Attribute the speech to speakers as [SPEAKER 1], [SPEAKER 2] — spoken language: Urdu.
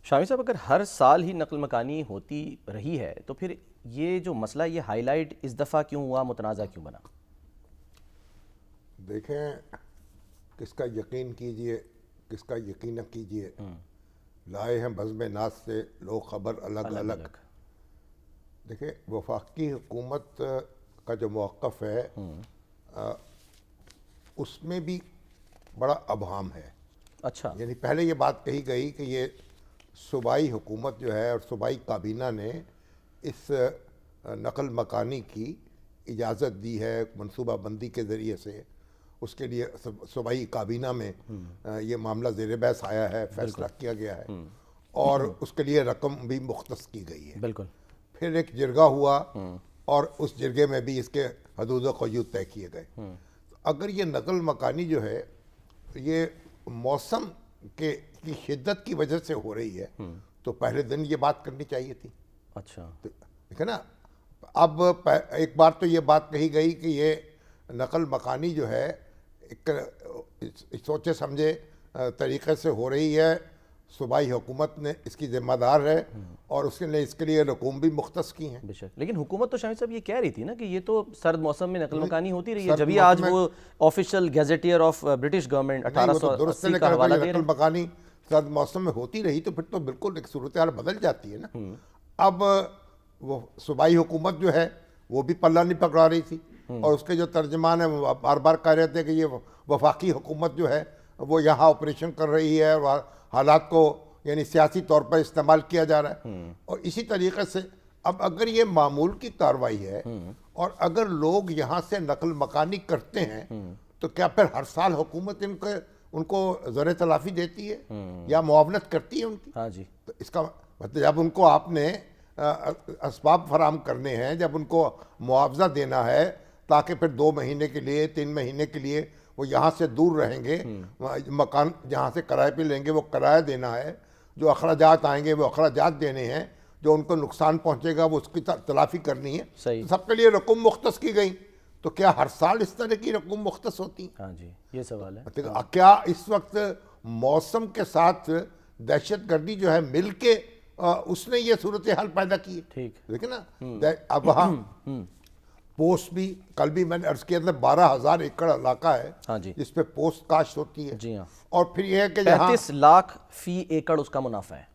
[SPEAKER 1] شامی صاحب، اگر ہر سال ہی نقل مکانی ہوتی رہی ہے تو پھر یہ جو مسئلہ یہ ہائی لائٹ اس دفعہ کیوں ہوا، متنازع کیوں بنا؟
[SPEAKER 2] دیکھیں، کس کا یقین کیجئے کس کا یقین نہ کیجئے، لائے ہیں بزم ناز سے لوگ خبر الگ الگ۔ دیکھیں، وفاقی حکومت کا جو موقف ہے اس میں بھی بڑا ابہام ہے۔
[SPEAKER 1] اچھا،
[SPEAKER 2] یعنی پہلے یہ بات کہی گئی کہ یہ صوبائی حکومت جو ہے اور صوبائی کابینہ نے اس نقل مکانی کی اجازت دی ہے منصوبہ بندی کے ذریعے سے، اس کے لیے صوبائی کابینہ میں یہ معاملہ زیر بحث آیا ہے، فیصلہ کیا گیا ہے اور اس کے لیے رقم بھی مختص کی گئی ہے۔
[SPEAKER 1] بالکل۔
[SPEAKER 2] پھر ایک جرگہ ہوا اور اس جرگے میں بھی اس کے حدود و قیود طے کیے گئے۔ اگر یہ نقل مکانی جو ہے یہ موسم کی شدت کی وجہ سے ہو رہی ہے تو پہلے دن یہ بات کرنی چاہیے تھی۔
[SPEAKER 1] اچھا،
[SPEAKER 2] دیکھیں نا، اب ایک بار تو یہ بات کہی گئی کہ یہ نقل مکانی جو ہے ایک سوچے سمجھے طریقے سے ہو رہی ہے، صوبائی حکومت نے اس کی ذمہ دار ہے اور اس نے اس کے لیے رقوم بھی مختص کی ہیں۔
[SPEAKER 1] بے شک، لیکن حکومت تو شامی صاحب یہ کہہ رہی تھی نا کہ یہ تو سرد موسم میں نقل مکانی ہوتی رہی ہے، جبھی آج وہ آفیشیل گیزیٹیئر آف برٹش گورنمنٹ 1880 کا حوالہ دے رہے ہیں۔
[SPEAKER 2] نقل مکانی سرد موسم میں ہوتی رہی تو پھر تو بالکل ایک صورتحال بدل جاتی ہے نا۔ اب وہ صوبائی حکومت جو ہے وہ بھی پلہ نہیں پکڑا رہی تھی اور اس کے جو ترجمان ہیں وہ بار بار کہہ رہے تھے کہ یہ وفاقی حکومت جو ہے وہ یہاں آپریشن کر رہی ہے اور حالات کو یعنی سیاسی طور پر استعمال کیا جا رہا ہے۔ اور اسی طریقے سے اب اگر یہ معمول کی کارروائی ہے اور اگر لوگ یہاں سے نقل مکانی کرتے ہیں تو کیا پھر ہر سال حکومت ان کو زر تلافی دیتی ہے یا معاونت کرتی ہے ان کی؟
[SPEAKER 1] ہاں جی،
[SPEAKER 2] تو اس کا مطلب جب ان کو آپ نے اسباب فراہم کرنے ہیں، جب ان کو معاوضہ دینا ہے تاکہ پھر 2 مہینے کے لیے 3 مہینے کے لیے وہ یہاں سے دور رہیں گے، مکان جہاں سے کرائے پہ لیں گے وہ کرایہ دینا ہے، جو اخراجات آئیں گے وہ اخراجات دینے ہیں، جو ان کو نقصان پہنچے گا وہ اس کی تلافی کرنی ہے،
[SPEAKER 1] صحیح،
[SPEAKER 2] سب کے لیے رقم مختص کی گئی۔ تو کیا ہر سال اس طرح کی رقم مختص ہوتی ہیں؟
[SPEAKER 1] ہاں جی، یہ سوال ہے۔
[SPEAKER 2] کیا اس وقت موسم کے ساتھ دہشت گردی جو ہے مل کے اس نے یہ صورتحال پیدا کی ہے؟
[SPEAKER 1] ٹھیک،
[SPEAKER 2] دیکھیں نا، اب وہاں پوسٹ بھی کل بھی میں نے عرض کیا تھا 12,000 ایکڑ علاقہ ہے
[SPEAKER 1] ہاں جی،
[SPEAKER 2] جس پہ پوسٹ کاشت ہوتی ہے،
[SPEAKER 1] جی ہاں،
[SPEAKER 2] اور پھر یہ ہے کہ یہاں
[SPEAKER 1] 35 لاکھ فی ایکڑ اس کا منافع ہے۔